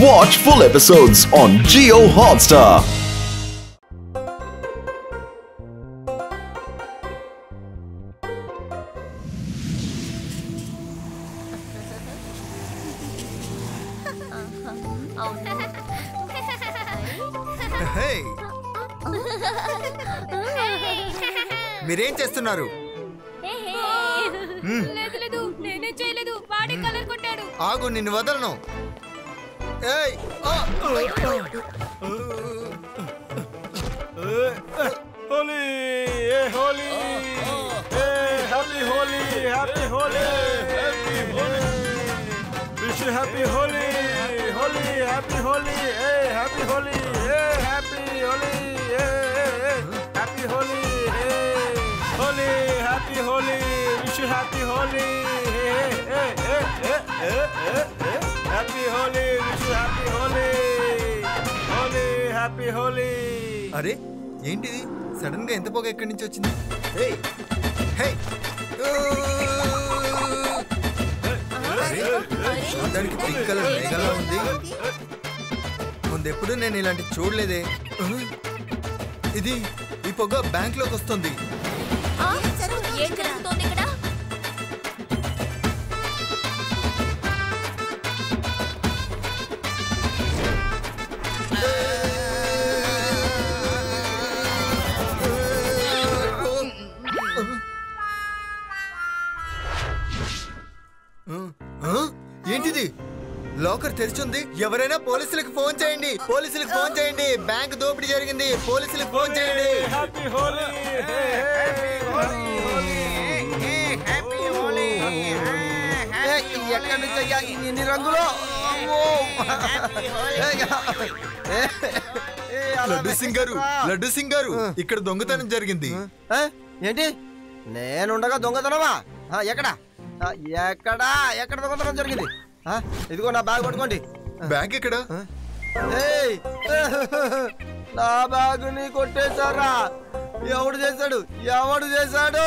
Watch full episodes on Jio Hotstar. Hey! మీరేం చేస్తున్నారు? లేదు నేనే చేయలేదు, వాడే కలర్ కొట్టాడు. ఆగు, నిన్ను వదలను. ఏయ్! హోలీ ఏ హోలీ ఏ happy Holi happy Holi wish happy Holi Holi happy Holi ఏ హ్యాపీ హోలీ ఏ హ్యాపీ హోలీ ఏ హ్యాపీ హోలీ ఏ Holi happy Holi wish happy Holi happy Holi wish happy Holi Holi happy Holi. అరే ఏంటిది, సడన్ గా ఎంత పొగ ఎక్కడి నుంచి వచ్చింది? హే హే దానికి పింక్ కలర్ మేఘలా ఉంది. ముందెప్పుడు నేను ఇలాంటి చూడలేదే. ఇది ఈ పొగ బ్యాంక్ లోకి వస్తుంది. ఏం జరుగుతోంది ఇక్కడ? ఏంటిది, లాకర్ తెరిచింది. ఎవరైనా పోలీసులకు ఫోన్ చేయండి, పోలీసులకు ఫోన్ చేయండి. బ్యాంక్ దోపిడీ జరిగింది, పోలీసులకు ఫోన్ చేయండి. హ్యాపీ హోలీ ఎక్కడి నుంచి అయ్యా ఇన్ని రంగులు? లడ్డు సింగ్ గారు, లడ్డు సింగ్ గారు, ఇక్కడ దొంగతనం జరిగింది. ఏంటి, నేనుండగా దొంగతనమా? ఎక్కడ ఎక్కడా ఎక్కడ దొంగతనం జరిగింది? ఇదిగో నా బ్యాగ్ పట్టుకోండి. బ్యాంక్ ఎక్కడ? నా బ్యాగుని కొట్టేశారా? ఎవడు చేశాడు? ఎవడు చేశాడు?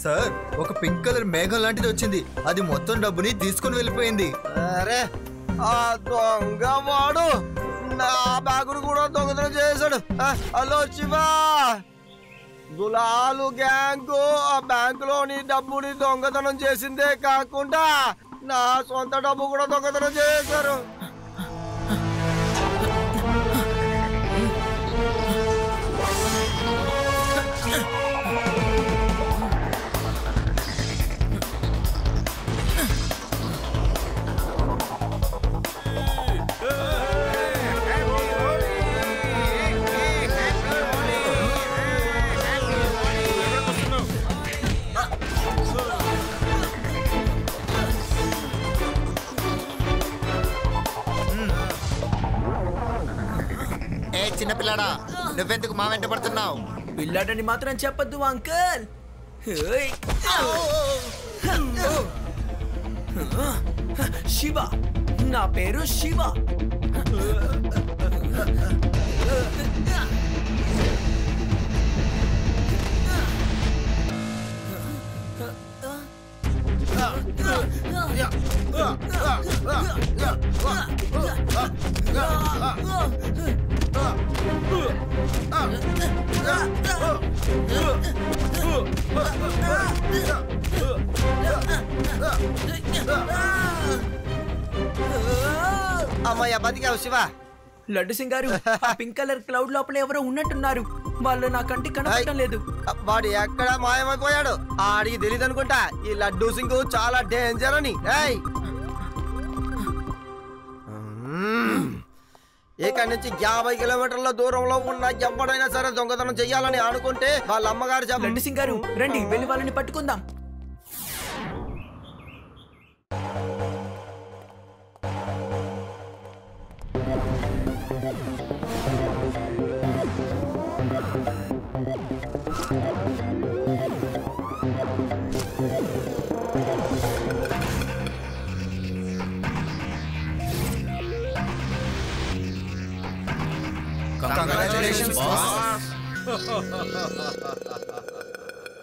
సార్, ఒక పింక్ కలర్ మేఘం లాంటిది వచ్చింది. అది మొత్తం డబ్బుని తీసుకుని వెళ్ళిపోయింది. అరే, ఆ దొంగవాడు నా బ్యాగును కూడా దొంగతనం చేశాడు. హలో శివా, గులాలు గ్యాంగు ఆ బ్యాంకులోని డబ్బుని దొంగతనం చేసిందే కాకుండా నా సొంత డబ్బు కూడా దొంగతనం చేశారు. చిన్నపిల్లాడా, నువ్వెందుకు మా వెంట పడుతున్నావు? పిల్లాడని మాత్రం చెప్పద్దు అంకల్. శివ, నా పేరు శివ. అమ్మయ్య, బతికావు శివ. లడ్డు సింగ్ గారు, పింక్ కలర్ క్లౌడ్ లోపల ఎవరో ఉన్నట్టున్నారు. వాళ్ళు నా కంటికి కనపడటం లేదు. వాడు ఎక్కడ మాయమైపోయాడు? ఆడికి తెలియదు అనుకుంటా ఈ లడ్డూ సింగ్ చాలా డేంజర్ అని. ఇక్కడి నుంచి 50 కిలోమీటర్ల దూరంలో ఉన్న ఎవడైనా సరే దొంగతనం చెయ్యాలని అనుకుంటే వాళ్ళ అమ్మగారు లడ్డు సింగ్ గారు, రండి వెళ్ళి వాళ్ళని పట్టుకుందాం. Congratulations, boss.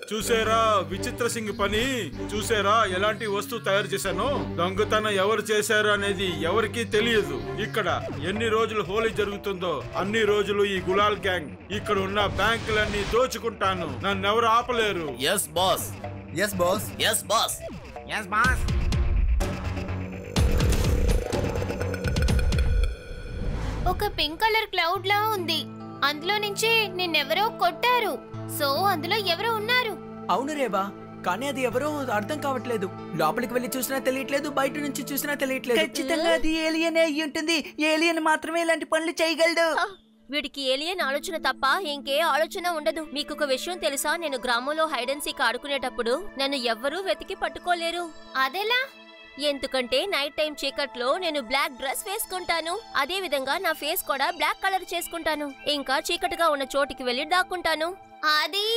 చూసారా విచిత్ర సింగ్ పని? చూసారా ఎలాంటి వస్తువు తయారు చేశానో? దొంగతనం ఎవరు చేశారు అనేది ఎవరికీ తెలియదు. ఇక్కడ ఎన్ని రోజులు హోలీ జరుగుతుందో అన్ని రోజులు ఈ గులాల్ గ్యాంగ్ ఇక్కడ ఉన్న బ్యాంకులన్నీ దోచుకుంటాను. నన్నెవరు ఆపలేరు. Yes boss. Yes boss. Yes boss. Yes boss. ఒక పింక్ కలర్ క్లౌడ్ లా ఉంది. అందులో నుంచి నిన్నెవరో కొట్టారు. సో అందులో ఎవరో ఉన్నారు. అవును రేవా, కానీ అది ఎవరో అర్థం కావట్లేదు. లోపలికి వెళ్ళి చూసినా తెలియట్లేదు, బయట నుంచి చూసినా తెలియట్లేదు. ఖచ్చితంగా అది ఏలియన్ అయి ఉంటుంది. ఏలియన్ మాత్రమే ఇలాంటి పనులు చేయగలడు. వీడికి ఏలియన్ ఆలోచన తప్ప ఇంకే ఆలోచన ఉండదు. మీకు ఒక విషయం తెలుసా? నేను గ్రామంలో హైడ్ అండ్ సీక్ ఆడుకునేటప్పుడు నన్ను ఎవ్వరూ వెతికి పట్టుకోలేరు. అదెలా? ఎందుకంటే నైట్ టైం చీకట్లో నేను బ్లాక్ డ్రెస్ వేసుకుంటాను. అదే విధంగా నా ఫేస్ కూడా బ్లాక్ కలర్ చేసుకుంటాను. ఇంకా చీకటిగా ఉన్న చోటికి వెళ్లి దాక్కుంటాను. అది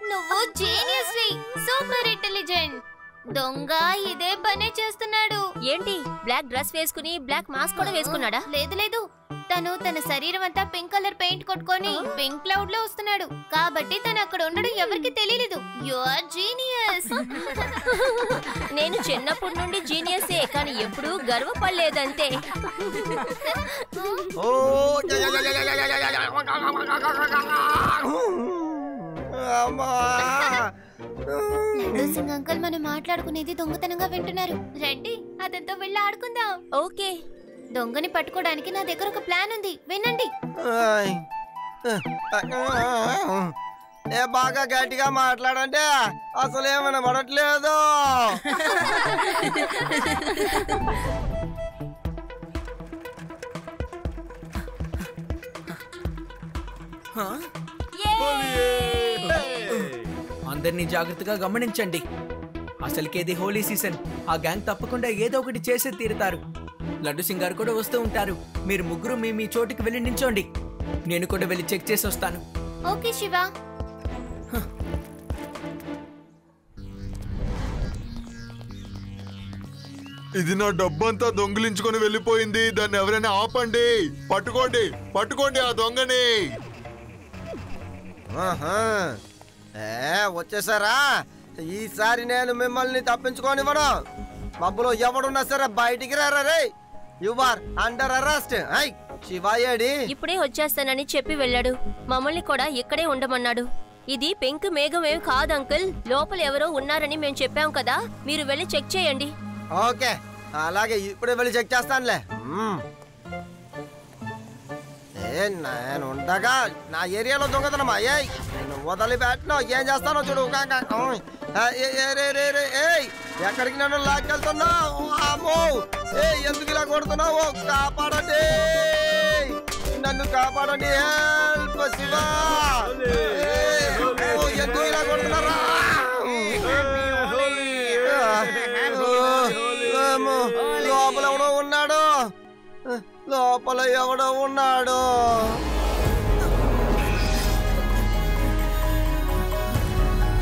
నువ్వు జీనియస్, సూపర్ ఇంటెలిజెంట్. దొంగ ఇదే పనే చేస్తున్నాడు. ఏంటి, బ్లాక్ డ్రెస్ వేసుకుని బ్లాక్ మాస్క్ కూడా వేసుకున్నాడా? లేదు లేదు, తను తన శరీరం అంతా పింక్ కలర్ పెయింట్ కొట్టుకొని పింక్ క్లౌడ్ లో వస్తున్నాడు. కాబట్టి తను అక్కడ ఉండడం ఎవరికి తెలియలేదు. You are genius. నేను చిన్నప్పటి నుండి జీనియసే, కానీ ఎప్పుడూ గర్వపడలేదంతే. సింగ్ అంకుల్ మనం మాట్లాడుకునేది దొంగతనంగా వింటున్నారు. రండి అతనితో వెళ్ళి ఆడుకుందాం. ఓకే, దొంగని పట్టుకోవడానికి నా దగ్గర ఒక ప్లాన్ ఉంది, వినండి. బాగా గట్టిగా మాట్లాడంటే అసలు ఏమైనా పడట్లేదు. అందరినీ జాగ్రత్తగా గమనించండి. అసలుకేది హోలీ సీజన్. ఆ గ్యాంగ్ తప్పకుండా ఏదో ఒకటి చేసే తీరుతారు. లడ్డు సింగ్ గారు కూడా వస్తూ ఉంటారు. మీరు ముగ్గురు మీ చోటికి వెళ్ళి నించోండి. నేను కూడా వెళ్ళి చెక్ చేసి వస్తాను. ఓకే శివ. ఇది నా డబ్బంతా దొంగిలించుకొని వెళ్ళిపోయింది. దాన్ని ఎవరైనా ఆపండి. పట్టుకోండి, పట్టుకోండి ఆ దొంగని. వచ్చేసారా? ఈసారి నేను మిమ్మల్ని తప్పించుకోనివ్వను. మబ్బులో ఎవడున్నా సరే బయటికి రారా రే. You are under arrest. శివాయేడి ఇప్పుడే వచ్చేస్తానని చెప్పి వెళ్ళాడు. మమ్మల్ని కూడా ఇక్కడే ఉండమన్నాడు. ఇది పెంకు మేఘం ఏమి కాదు అంకుల్. లోపల ఎవరో ఉన్నారని మేము చెప్పాం కదా, మీరు వెళ్ళి చెక్ చేయండి. ఓకే, అలాగే ఇప్పుడే వెళ్ళి చెక్ చేస్తానులే. నేను ఉండగా నా ఏరియాలో దొంగతనమా? నేను వదిలిపెట్టను. ఏం చేస్తానో చూడు. ఎక్కడికి నన్ను లాక్కెళ్తున్నావు? అమ్మో, ఎందుకు ఇలా కొడుతున్నావు? కాపాడండి, నన్ను కాపాడండి. హెల్ప్ శివా. ఎందుకు ఇలా కొడుతున్నారా? లోపల ఎవడో ఉన్నాడు. లోపల ఎవడో ఉన్నాడు.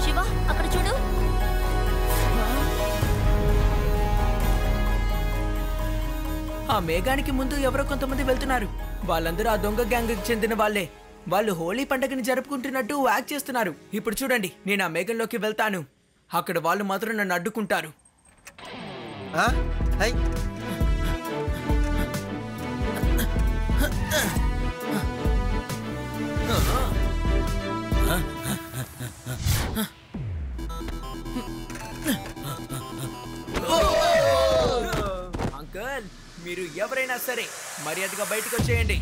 శివ, అక్కడ చూడు. ఆ మేఘానికి ముందు ఎవరో కొంతమంది వెళ్తున్నారు. వాళ్ళందరూ ఆ దొంగ గ్యాంగ్ కి చెందిన వాళ్ళే. వాళ్ళు హోలీ పండుగని జరుపుకుంటున్నట్టు యాక్ట్ చేస్తున్నారు. ఇప్పుడు చూడండి, నేను ఆ మేఘంలోకి వెళ్తాను. అక్కడ వాళ్ళు మాత్రం నన్ను అడ్డుకుంటారు. అంకుల్, మీరు ఎవరైనా సరే మర్యాదగా బయటకు వచ్చేయండి.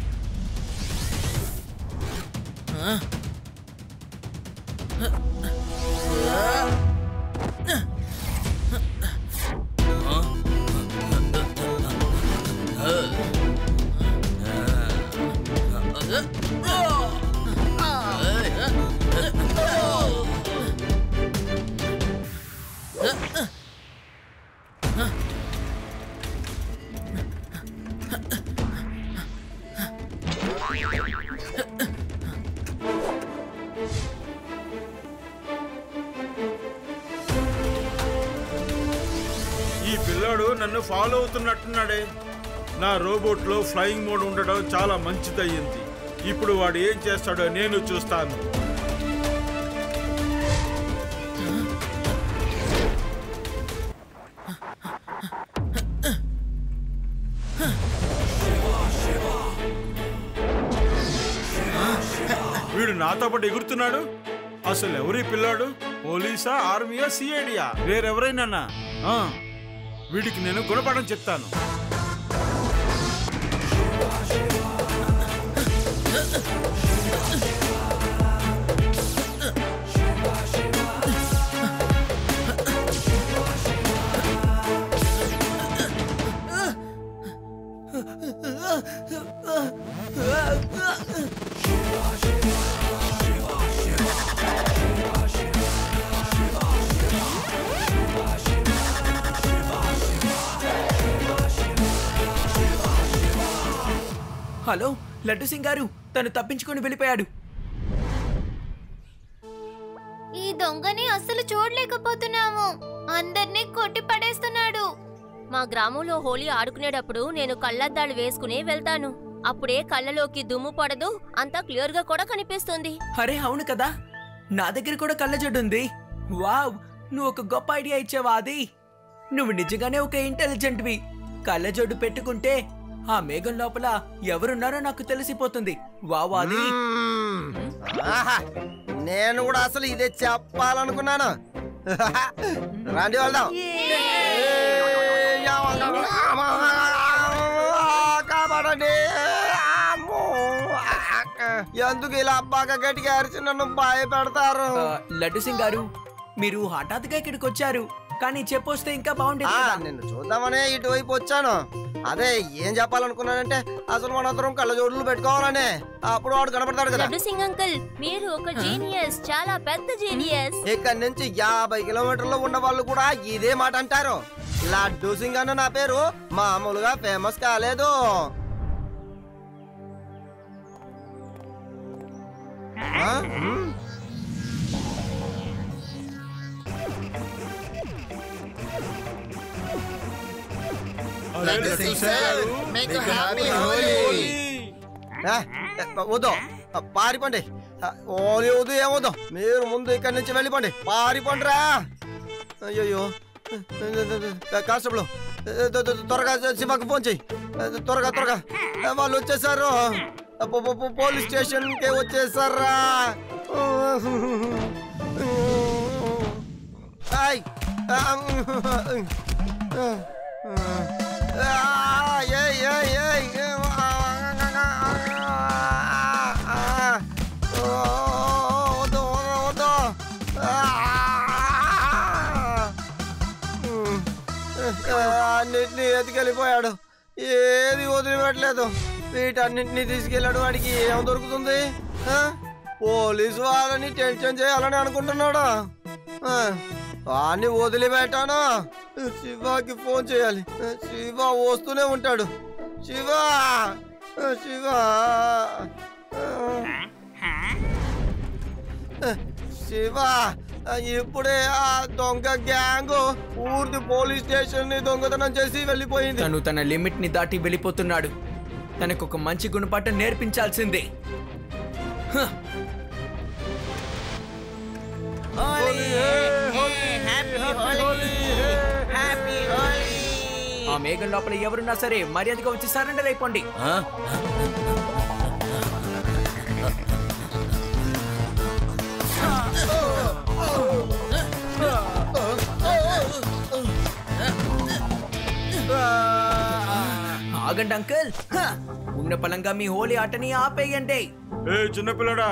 ఈ పిల్లాడు నన్ను ఫాలో అవుతున్నట్టున్నాడే. నా రోబోట్ లో ఫ్లయింగ్ మోడ్ ఉండడం చాలా మంచిదయ్యింది. ఇప్పుడు వాడు ఏం చేస్తాడో నేను చూస్తాను. వీడు నాతో పాటు ఎగురుతున్నాడు. అసలు ఎవరి పిల్లాడు? పోలీసా, ఆర్మీయా, సిఐడియా? వేరెవరైనా? వీడికి నేను గుణపాఠం చెప్తాను. హలో, లడ్డు సింగ్ గారు, తను తప్పించుకొని వెళ్ళిపోయాడు. ఈ దొంగని అస్సలు చూడలేకపోతున్నాము. అందరినీ కొట్టి పడేస్తున్నాడు. మా గ్రామంలో హోలీ ఆడుకునేటప్పుడు నేను కళ్ళద్దాలు వేసుకుని వెళ్తాను. అప్పుడే కళ్ళలోకి దుమ్ము పడదు, అంతా క్లియర్ గా కూడా కనిపిస్తుంది. అరే అవును కదా, నా దగ్గర కూడా కళ్ళజోడు ఉంది. వావ్, నువ్వు ఒక గొప్ప ఐడియా ఇచ్చావా? అది నువ్వు నిజంగానే ఒక ఇంటెలిజెంట్వి. కళ్ళజోడు పెట్టుకుంటే ఆ మేఘం లోపల ఎవరున్నారో నాకు తెలిసిపోతుంది. వావ్, అది నేను కూడా అసలు ఇదే చెప్పాలనుకున్నాను. రండి వెళ్దాం. కాపాడండి. ఎందుకు ఇలా బాగా గట్టిగా అరిచి నన్ను భయపెడతారు? లడ్డు సింగ్ గారు, మీరు హఠాత్తుగా ఇక్కడికి వచ్చారు, కానీ చెప్పొస్తే ఇంకా బాగుండేది కదా. నిన్ను చూద్దామనే ఇటువైపు వచ్చాను. అదే ఏం చెప్పాలనుకున్నానంటే అసలు మనందరం కళ్ళజోడులు పెట్టుకోవాలనే. అప్పుడు వాడు కనపడతాడు కదా. లడ్డు సింగ్ అంకుల్, మీరు ఒక జీనియస్, చాలా పెద్ద జీనియస్. ఇక్కడి నుంచి 50 కిలోమీటర్లు ఉన్న వాళ్ళు కూడా ఇదే మాట అంటారు. లడ్డు సింగ్ అన్న నా పేరు మామూలుగా ఫేమస్ కాలేదు. వద్దు, పారిపోండి. ఓలీ వద్దు, ఏమొద్దు. మీరు ముందు ఇక్కడి నుంచి వెళ్ళిపోండి. పారిపోండి రా. అయ్యో, కానిస్టేబుల్ త్వరగా శివకు ఫోన్ చెయ్యి. త్వరగా త్వరగా. వాళ్ళు వచ్చేసారు, పోలీస్ స్టేషన్ కి వచ్చేసారా. అన్నిటినీ ఎత్తుకెళ్ళిపోయాడు. ఏది వదిలిపెట్టలేదు. వీటన్నింటినీ తీసుకెళ్ళాడు. వాడికి ఏం దొరుకుతుంది? పోలీసు వాళ్ళని టెన్షన్ చేయాలని అనుకుంటున్నాడు. వాడిని వదిలిపెట్టాను. శివాకి ఫోన్ చేయాలి. శివ వస్తూనే ఉంటాడు. శివ, శివ, శివ. ఇప్పుడే ఆ దొంగ గ్యాంగ్ పూర్తి పోలీస్ స్టేషన్ ని దొంగతనం చేసి వెళ్ళిపోయింది. తను తన లిమిట్ ని దాటి వెళ్ళిపోతున్నాడు. తనకు ఒక మంచి గుణపాఠం నేర్పించాల్సిందే. ఆ మేఘం లోపల ఎవరున్నా సరే మర్యాదగా వచ్చి సరెండర్ అయిపోండి. ఆగండి అంకుల్, ఉన్న పలంగా మీ హోలీ ఆటని ఆపేయండి. ఏ చిన్నపిల్లడా,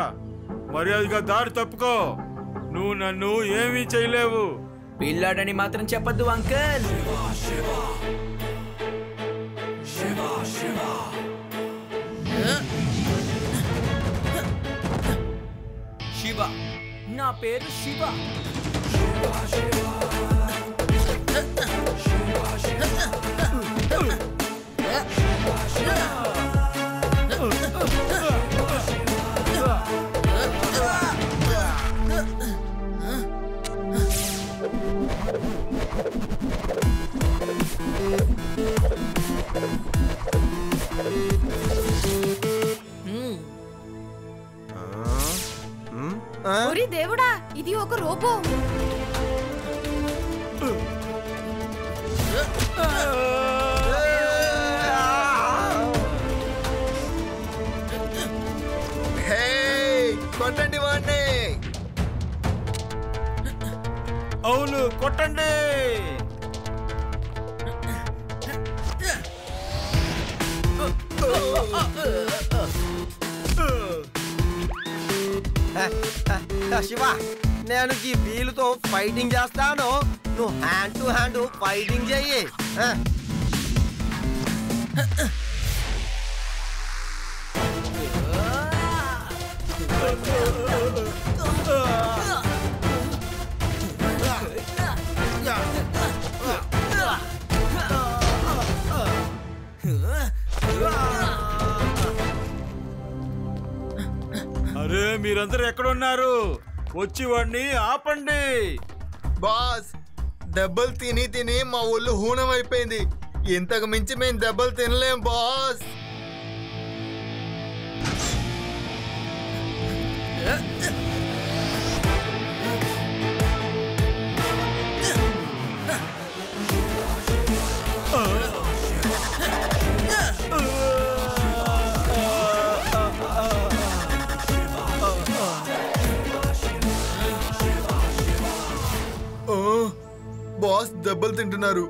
మర్యాదగా దారి తప్పుకో. నువ్వు నన్ను ఏమీ చేయలేవు. పిల్లాడని మాత్రం చెప్పద్దు అంకుల్. శివ, నా పేరు శివ. ఓరి దేవుడా, ఇది ఒక రోబో. కొట్టండి. శివ, నేను ఈ వీలుతో ఫైటింగ్ చేస్తాను, నువ్వు హ్యాండ్ టు హ్యాండ్ ఫైటింగ్ చెయ్యి. అరే మీరందరూ ఎక్కడున్నారు? వచ్చి వాడిని ఆపండి. బాస్, దెబ్బలు తిని తిని మా ఒళ్ళు హూనం అయిపోయింది. ఇంతకు మించి మేము దెబ్బలు తినలేం బాస్. బాస్ దెబ్బలు తింటున్నారు,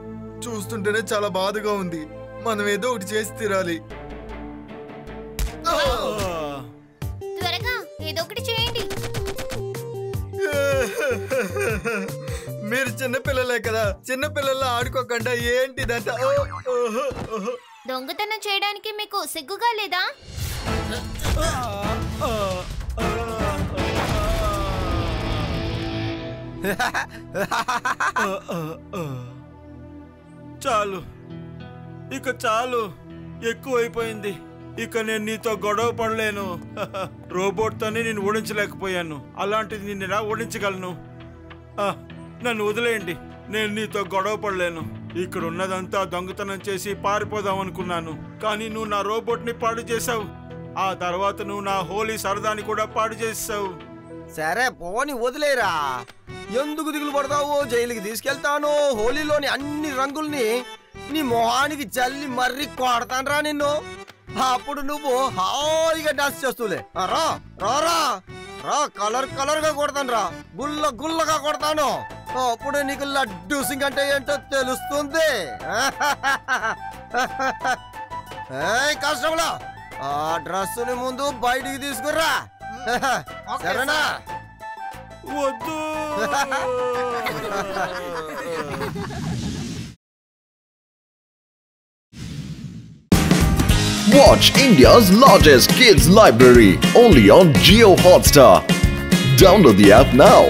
చూస్తుంటేనే చాలా బాధగా ఉంది. మనం ఏదో ఒకటి చేసి తీరాలి. త్వరగా ఏదో ఒకటి చేయండి. మీరు చిన్నపిల్లలే కదా, చిన్నపిల్లల్లో ఆడుకోకుండా ఏంటిదంతా? దొంగతనం చేయడానికి మీకు సిగ్గుగా లేదా? చాలు, ఇక చాలు, ఎక్కువైపోయింది. ఇక నేను నీతో గొడవ పడలేను. రోబోట్తోనే నేను ఓడించలేకపోయాను, అలాంటిది నేను ఎలా ఓడించగలను? నన్ను వదిలేయండి, నేను నీతో గొడవ పడలేను. ఇక్కడ ఉన్నదంతా దొంగతనం చేసి పారిపోదాం అనుకున్నాను, కానీ నువ్వు నా రోబోట్ని పాడు చేసావు. ఆ తర్వాత నువ్వు నా హోలీ సరదాని కూడా పాడు చేసావు. సరే పోని వదిలేరా, ఎందుకు దిగులు పడతావు? జైలుకి తీసుకెళ్తాను, హోలీలోని అన్ని రంగుల్ని నీ మొహానికి చల్లి మర్రి కొడతాను నిన్ను. అప్పుడు నువ్వు హాయిగా డాన్స్ చేస్తూలే. రా రా రా రా, కలర్ కలర్ గా కొడతాను రా, గుల్ల గుల్లగా కొడతాను. అప్పుడు నీకు లడ్డు సింగ్ అంటే ఏంటో తెలుస్తుంది. కష్టంలో ఆ డ్రెస్సుని ముందు బయటికి తీసుకురా, సరేనా? వద్దు. Watch India's largest kids library only on Jio Hotstar. Download the app now.